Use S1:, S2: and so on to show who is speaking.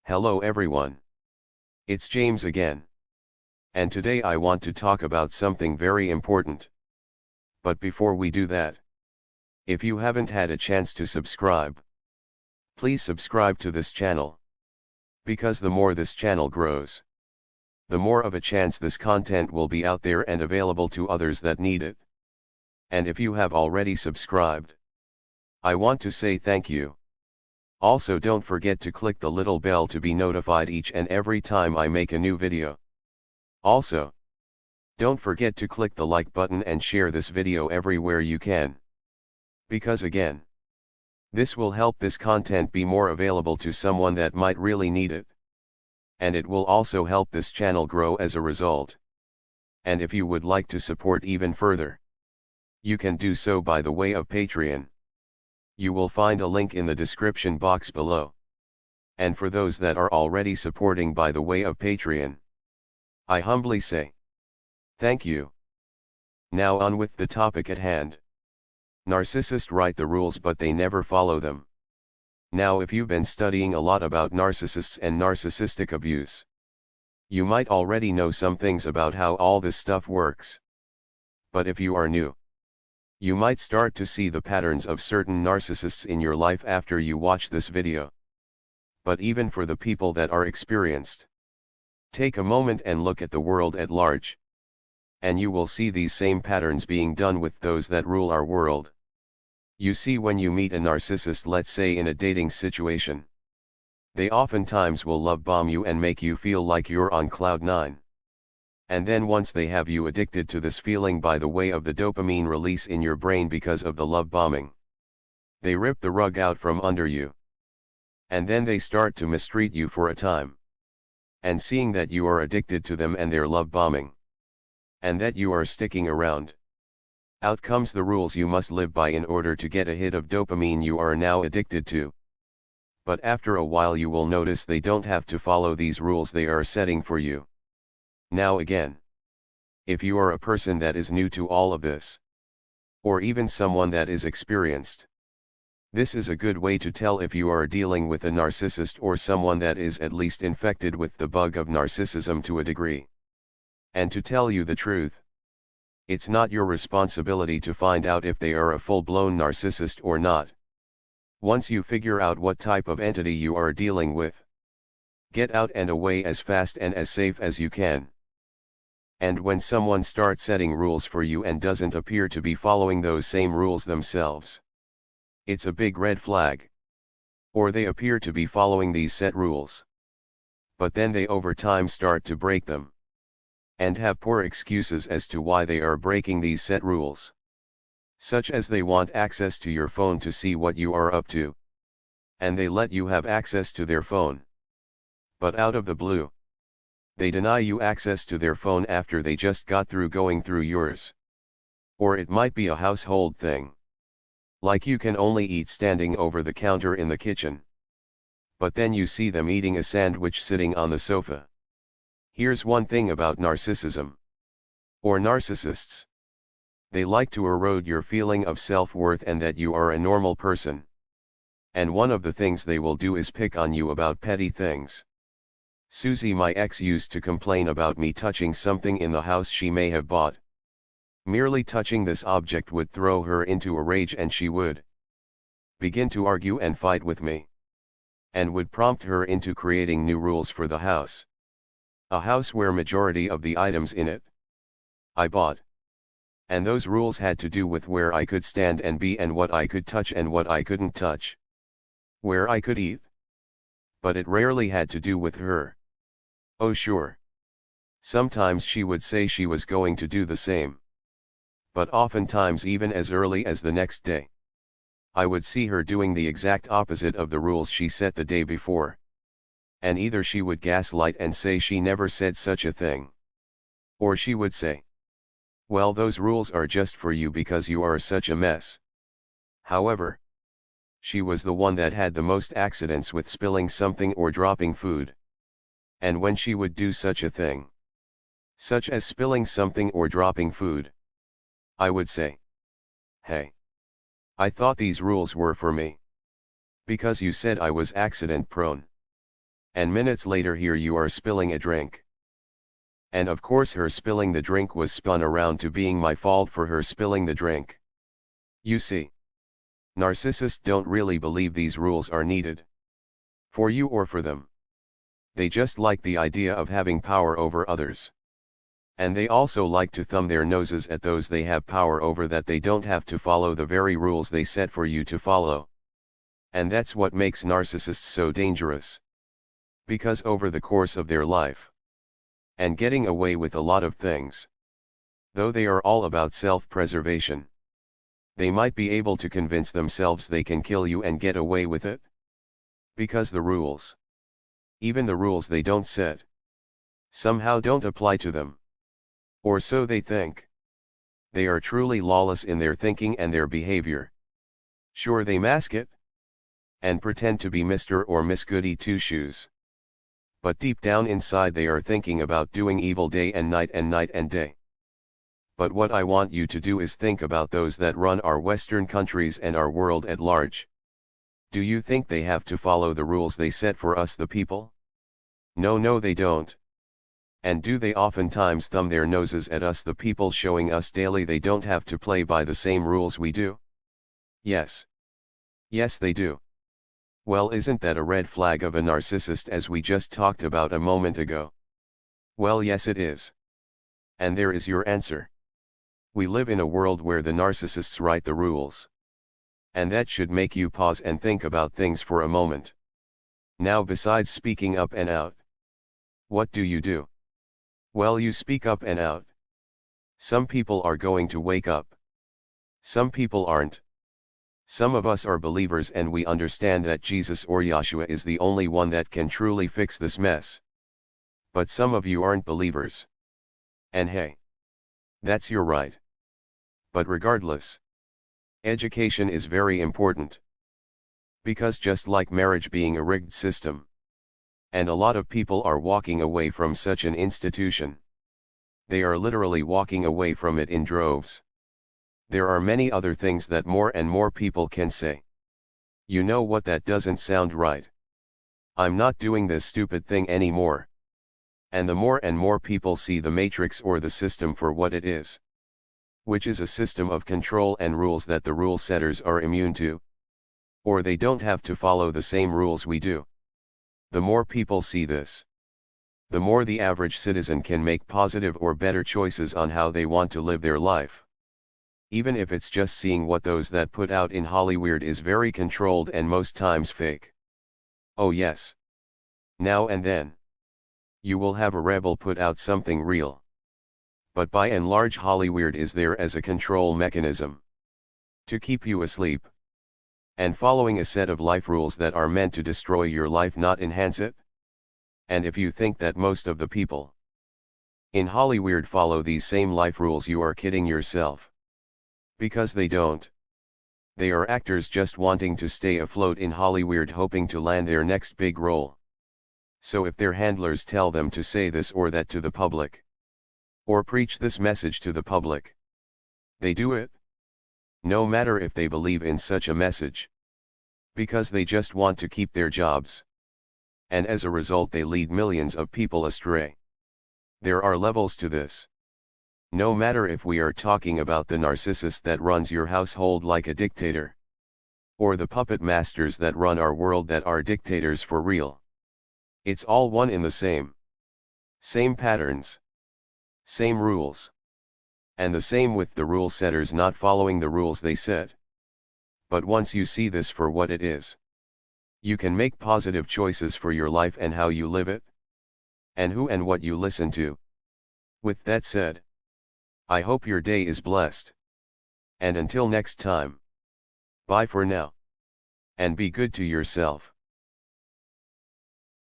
S1: Hello everyone. It's James again. And today I want to talk about something very important. But before we do that, if you haven't had a chance to subscribe, please subscribe to this channel. Because the more this channel grows, the more of a chance this content will be out there and available to others that need it. And if you have already subscribed, I want to say thank you. Also, don't forget to click the little bell to be notified each and every time I make a new video. Also, don't forget to click the like button and share this video everywhere you can. Because again, this will help this content be more available to someone that might really need it. And it will also help this channel grow as a result. And if you would like to support even further, you can do so by the way of Patreon. You will find a link in the description box below. And for those that are already supporting by the way of Patreon, I humbly say thank you. Now on with the topic at hand. Narcissists write the rules but they never follow them. Now if you've been studying a lot about narcissists and narcissistic abuse, you might already know some things about how all this stuff works. But if you are new, you might start to see the patterns of certain narcissists in your life after you watch this video. But even for the people that are experienced, take a moment and look at the world at large. And you will see these same patterns being done with those that rule our world. You see, when you meet a narcissist, let's say in a dating situation, they oftentimes will love bomb you and make you feel like you're on cloud 9. And then once they have you addicted to this feeling by the way of the dopamine release in your brain because of the love bombing, they rip the rug out from under you. And then they start to mistreat you for a time. And seeing that you are addicted to them and their love bombing, and that you are sticking around, out comes the rules you must live by in order to get a hit of dopamine you are now addicted to. But after a while you will notice they don't have to follow these rules they are setting for you. Now again, if you are a person that is new to all of this, or even someone that is experienced, this is a good way to tell if you are dealing with a narcissist or someone that is at least infected with the bug of narcissism to a degree. And to tell you the truth, it's not your responsibility to find out if they are a full-blown narcissist or not. Once you figure out what type of entity you are dealing with, get out and away as fast and as safe as you can. And when someone starts setting rules for you and doesn't appear to be following those same rules themselves, it's a big red flag. Or they appear to be following these set rules, but then they over time start to break them, and have poor excuses as to why they are breaking these set rules. Such as they want access to your phone to see what you are up to, and they let you have access to their phone. But out of the blue, they deny you access to their phone after they just got through going through yours. Or it might be a household thing. Like you can only eat standing over the counter in the kitchen. But then you see them eating a sandwich sitting on the sofa. Here's one thing about narcissism, or narcissists. They like to erode your feeling of self-worth and that you are a normal person. And one of the things they will do is pick on you about petty things. Susie, my ex, used to complain about me touching something in the house she may have bought. Merely touching this object would throw her into a rage and she would begin to argue and fight with me. And would prompt her into creating new rules for the house. A house where majority of the items in it I bought. And those rules had to do with where I could stand and be and what I could touch and what I couldn't touch. Where I could eat. But it rarely had to do with her. Oh sure. Sometimes she would say she was going to do the same. But oftentimes even as early as the next day, I would see her doing the exact opposite of the rules she set the day before. And either she would gaslight and say she never said such a thing, or she would say, well, those rules are just for you because you are such a mess. However, she was the one that had the most accidents with spilling something or dropping food. And when she would do such a thing, such as spilling something or dropping food, I would say, hey, I thought these rules were for me. Because you said I was accident prone. And minutes later here you are spilling a drink. And of course her spilling the drink was spun around to being my fault for her spilling the drink. You see, narcissists don't really believe these rules are needed. For you or for them. They just like the idea of having power over others. And they also like to thumb their noses at those they have power over that they don't have to follow the very rules they set for you to follow. And that's what makes narcissists so dangerous. Because over the course of their life, and getting away with a lot of things, though they are all about self-preservation, they might be able to convince themselves they can kill you and get away with it. Because the rules, even the rules they don't set, somehow don't apply to them. Or so they think. They are truly lawless in their thinking and their behavior. Sure, they mask it and pretend to be Mr. or Miss Goody Two-Shoes. But deep down inside they are thinking about doing evil day and night and day. But what I want you to do is think about those that run our Western countries and our world at large. Do you think they have to follow the rules they set for us the people? No, they don't. And do they oftentimes thumb their noses at us the people, showing us daily they don't have to play by the same rules we do? Yes. Yes, they do. Well, isn't that a red flag of a narcissist, as we just talked about a moment ago? Well, yes it is. And there is your answer. We live in a world where the narcissists write the rules. And that should make you pause and think about things for a moment. Now, besides speaking up and out, what do you do? Well, you speak up and out. Some people are going to wake up. Some people aren't. Some of us are believers and we understand that Jesus or Yahshua is the only one that can truly fix this mess. But some of you aren't believers. And hey, that's your right. But regardless, education is very important. Because just like marriage being a rigged system, and a lot of people are walking away from such an institution. They are literally walking away from it in droves. There are many other things that more and more people can say. You know what, that doesn't sound right. I'm not doing this stupid thing anymore. And the more and more people see the matrix or the system for what it is, which is a system of control and rules that the rule setters are immune to, or they don't have to follow the same rules we do. The more people see this, the more the average citizen can make positive or better choices on how they want to live their life. Even if it's just seeing what those that put out in Hollywood is very controlled and most times fake. Oh yes. Now and then, you will have a rebel put out something real. But by and large Hollywood is there as a control mechanism. To keep you asleep. And following a set of life rules that are meant to destroy your life, not enhance it. And if you think that most of the people in Hollywood follow these same life rules, you are kidding yourself. Because they don't. They are actors just wanting to stay afloat in Hollywood, hoping to land their next big role. So if their handlers tell them to say this or that to the public, or preach this message to the public, they do it. No matter if they believe in such a message. Because they just want to keep their jobs. And as a result they lead millions of people astray. There are levels to this. No matter if we are talking about the narcissist that runs your household like a dictator, or the puppet masters that run our world that are dictators for real. It's all one in the same. Same patterns. Same rules. And the same with the rule setters not following the rules they set. But once you see this for what it is, you can make positive choices for your life and how you live it, and who and what you listen to. With that said, I hope your day is blessed. And until next time, bye for now. And be good to yourself.